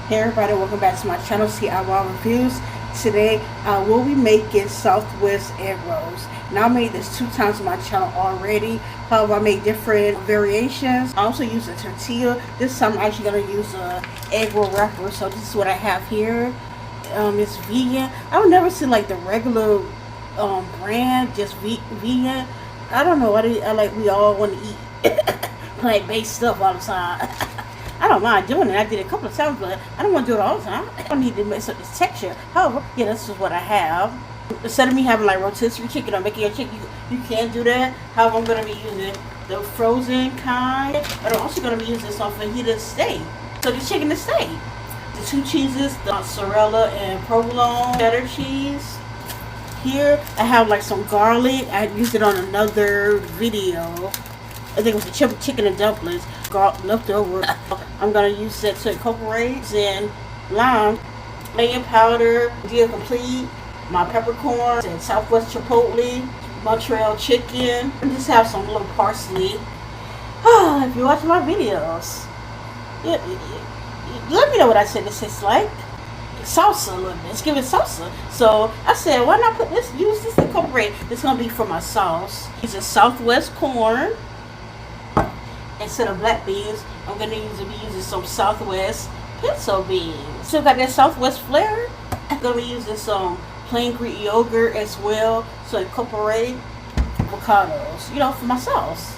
Hey everybody, welcome back to my channel, CIY Reviews. Today, we'll be making Southwest egg rolls. Now I made this 2 times on my channel already. However, I made different variations. I also use a tortilla. This time I'm actually going to use a egg roll wrapper. So this is what I have here. It's vegan. I would never see like the regular brand, just vegan. I don't know. I like we all want to eat plant-based stuff all the time. I don't mind doing it. I did it a couple of times, but I don't want to do it all the time. I don't need to mess up this texture. However, yeah, this is what I have. Instead of me having like rotisserie chicken or making your chicken, you can do that. However, I'm going to be using the frozen kind, but I'm also going to be using some fajita steak. So the chicken is steak. The 2 cheeses, the mozzarella and provolone cheddar cheese. Here, I have like some garlic. I used it on another video. I think it was the chicken and dumplings left over. I'm going to use that to incorporate in lime, onion powder, deal complete, my peppercorns, and Southwest chipotle, Montreal chicken. And just have some little parsley. If you watch my videos, let me know what I said this tastes like. Salsa a little bit. Let's give it salsa. So I said, why not use this to incorporate? This is going to be for my sauce. Use a Southwest corn. Instead of black beans, I'm going to be using some Southwest pencil beans. Still got that Southwest flair. I'm going to be using some plain Greek yogurt as well. So incorporate avocados, for my sauce.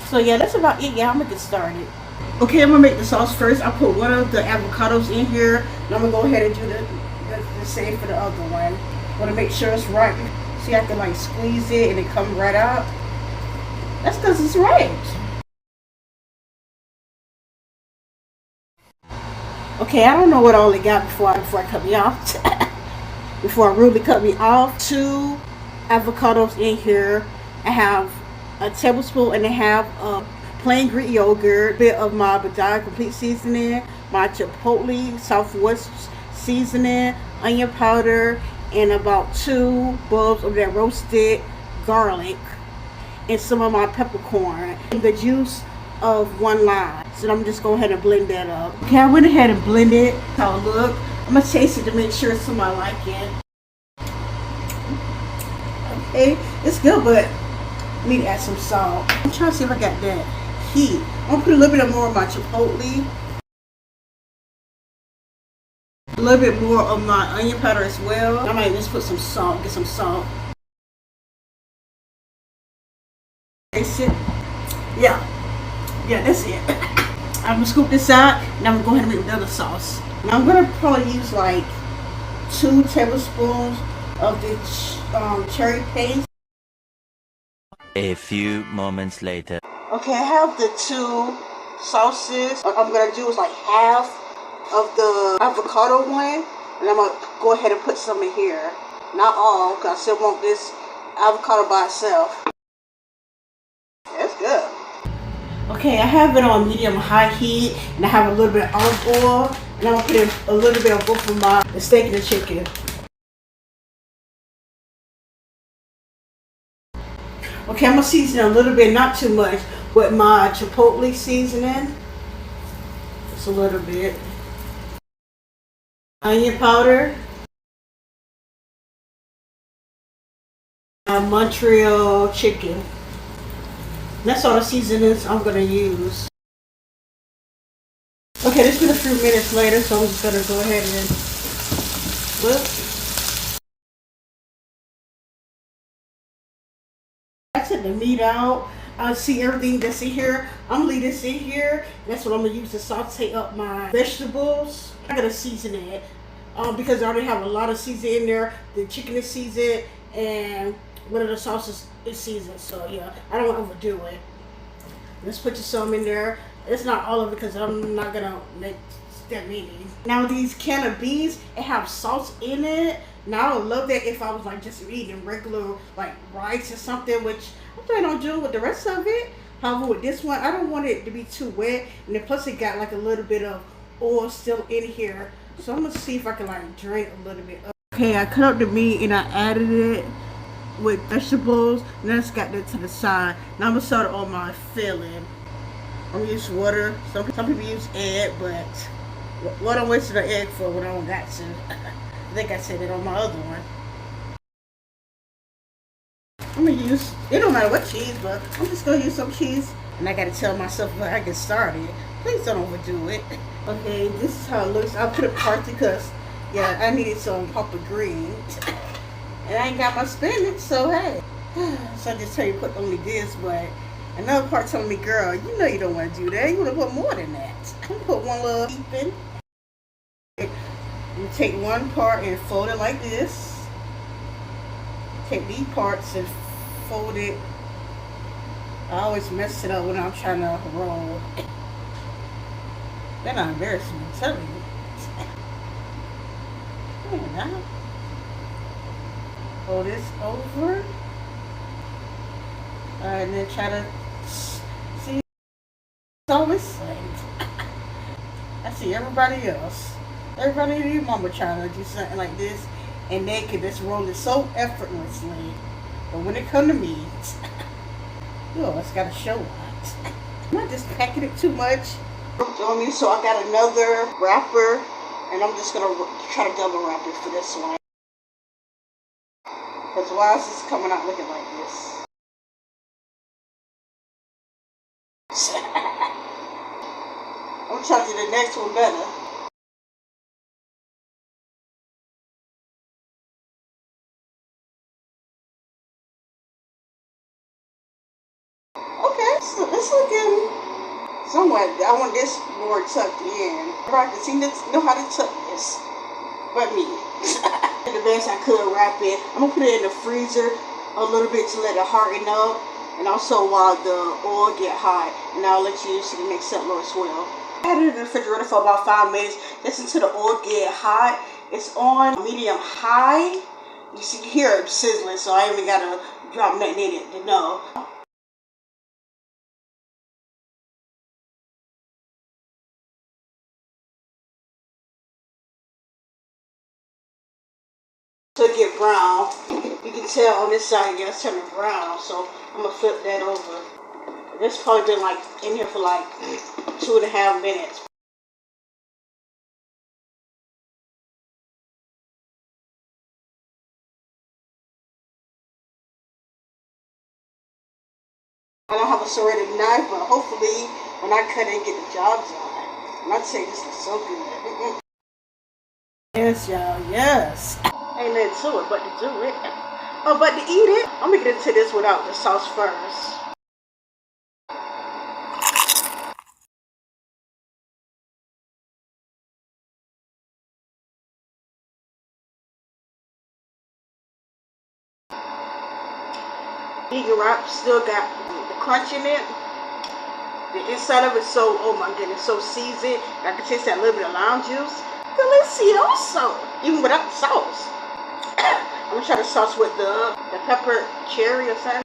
So yeah, that's about it. Yeah, I'm going to get started. Okay, I'm going to make the sauce first. I put one of the avocados in here. And I'm going to go ahead and do the same for the other one. I want to make sure it's right. See, I can like squeeze it and it comes right out. That's because it's right. Okay, I don't know what all it got before I cut me off. Before it really cut me off. 2 avocados in here. I have a tablespoon and a half of plain Greek yogurt, a bit of my Badai complete seasoning, my chipotle Southwest seasoning, onion powder, and about 2 bulbs of that roasted garlic, and some of my peppercorn, and the juice of 1 lime. So I'm just go ahead and blend that up. Okay, I went ahead and blended it. How it look. I'm gonna taste it to make sure somebody like it. Okay, it's good, but I need to add some salt. I'm trying to see if I got that heat. I'm gonna put a little bit more of my chipotle, a little bit more of my onion powder as well. I might just put some salt, get some salt. Taste it. Yeah, that's it. I'm gonna scoop this out, and I'm gonna go ahead and make another sauce. Now I'm gonna probably use like 2 tablespoons of the cherry paste. A few moments later. Okay, I have the 2 sauces. What I'm gonna do is like half of the avocado one, and I'm gonna go ahead and put some in here. Not all, because I still want this avocado by itself. That's good. Okay, I have it on medium-high heat, and I have a little bit of olive oil, and I'm gonna put in a little bit of both of the steak and the chicken. Okay, I'm gonna season a little bit, not too much, with my chipotle seasoning. Just a little bit. Onion powder. Montreal chicken. That's all the seasonings I'm gonna use. Okay, this been a few minutes later, so I'm just gonna go ahead and flip. I took the meat out. I see everything that's in here. I'm gonna leave this in here. That's what I'm gonna use to saute up my vegetables. I'm gonna season it because I already have a lot of season in there. The chicken is seasoned, and one of the sauces is seasoned. So yeah, I don't want to overdo it. Let's put some in there. It's not all of it because I'm not gonna make that many. Now these can of beans, it have salt in it. Now I would love that if I was like just eating regular like rice or something, which I'm trying on doing with the rest of it. However, with this one, I don't want it to be too wet, and then plus it got like a little bit of oil still in here. So I'm gonna see if I can like drain a little bit. Okay, I cut up the meat and I added it with vegetables, and then I just got that to the side. Now I'm gonna start on my filling. I'm gonna use water. Some people use egg, but What I'm wasting an egg for when I don't got to. I think I said it on my other one. I'm gonna use, it don't matter what cheese, but I'm just gonna use some cheese. And I gotta tell myself when I get started, please don't overdo it. Okay, this is how it looks. I'll put it partly because, yeah, I needed some papa green. And I ain't got my spinach, so hey. So I just tell you put only this, but another part telling me, girl, you know you don't want to do that. You want to put more than that. I'm gonna put one little heaping. You take one part and fold it like this. Take these parts and fold it. I always mess it up when I'm trying to roll. Then I'm embarrassed, I'm telling you. Now, fold this over. And then try to see. It's always like I see everybody else. Everybody in your mama trying to do something like this, and they can just roll it so effortlessly. But when it come to me, you always gotta show it. I'm not just packing it too much. On me, so I got another wrapper, and I'm just gonna try to double wrap it for this one. Because why is this coming out looking like this? I'm trying to do the next one better. Okay, so it's looking somewhat. I want this more tucked in. Everybody can see know how to tuck this, but me. The best I could wrap it. I'm gonna put it in the freezer a little bit to let it harden up, and also while the oil get hot, and I'll let you see the next upload as well. I had it in the refrigerator for about 5 minutes just until the oil get hot. It's on medium high. You see, you hear it sizzling, so I ain't even gotta drop nothing in it to know. To get brown, you can tell on this side, yeah, it's turning brown. So I'm gonna flip that over. This probably been like in here for like 2.5 minutes. I don't have a serrated knife, but hopefully when I cut it and get the job done. And I tell you, this is so good. Yes, y'all, yes. Ain't nothing to it but to do it. Oh, but to eat it, I'm gonna get into this without the sauce first. Vegan wrap still got the crunch in it. The inside of it so, oh my goodness, so seasoned. I can taste that little bit of lime juice. Delicioso, even without the sauce. I'm gonna try the sauce with the pepper cherry or something.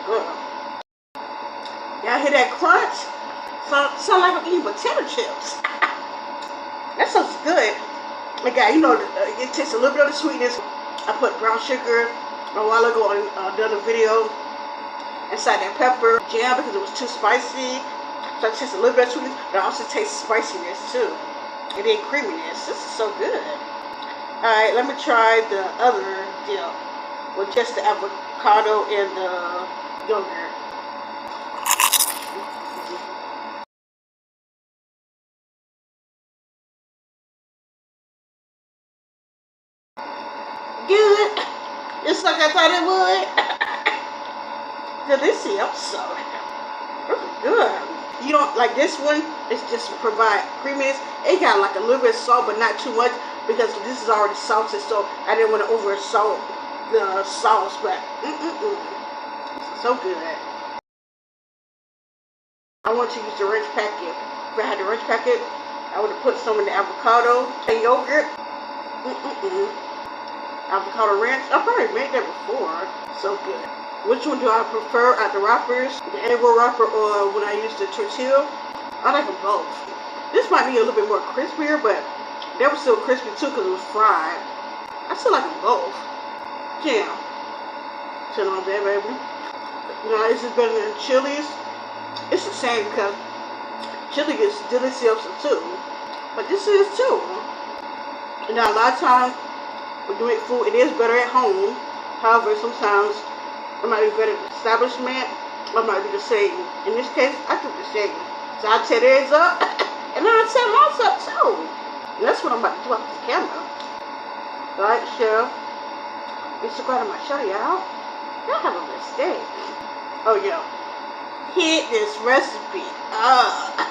Good. Y'all hear that crunch? Sound like I'm eating potato chips. That sounds good. Again, you know, it tastes a little bit of the sweetness. I put brown sugar a while ago on another video inside that pepper jam because it was too spicy. So I taste a little bit of sweetness, but I also taste spiciness too. And then creaminess. This is so good. Alright, let me try the other dip with just the avocado and the yogurt. Good. Just like I thought it would. Delicioso. Really good. You don't like this one. It's just provide creaminess. It got like a little bit of salt, but not too much because this is already salted. So I didn't want to over salt the sauce, but so good. I want to use the ranch packet. If I had the ranch packet, I would have put some in the avocado and yogurt. Avocado ranch. I probably made that before. So good. Which one do I prefer out the wrappers? The egg roll wrapper or when I use the tortilla? I like them both. This might be a little bit more crispier, but they were still crispy too because it was fried. I still like them both. Jam. 10 on there, baby. Now, is it better than Chili's? It's the same because chili is delicious too. But this is too. Now, a lot of times when you make food, it is better at home. However, sometimes it might be better at the establishment, or it might be the same. In this case, I took the same. So I tear theirs up, and then I tear mine up too. And that's what I'm about to do off the camera. Like, share, and subscribe to my channel, y'all. Y'all have a blessed day. Oh, yeah. Hit this recipe up.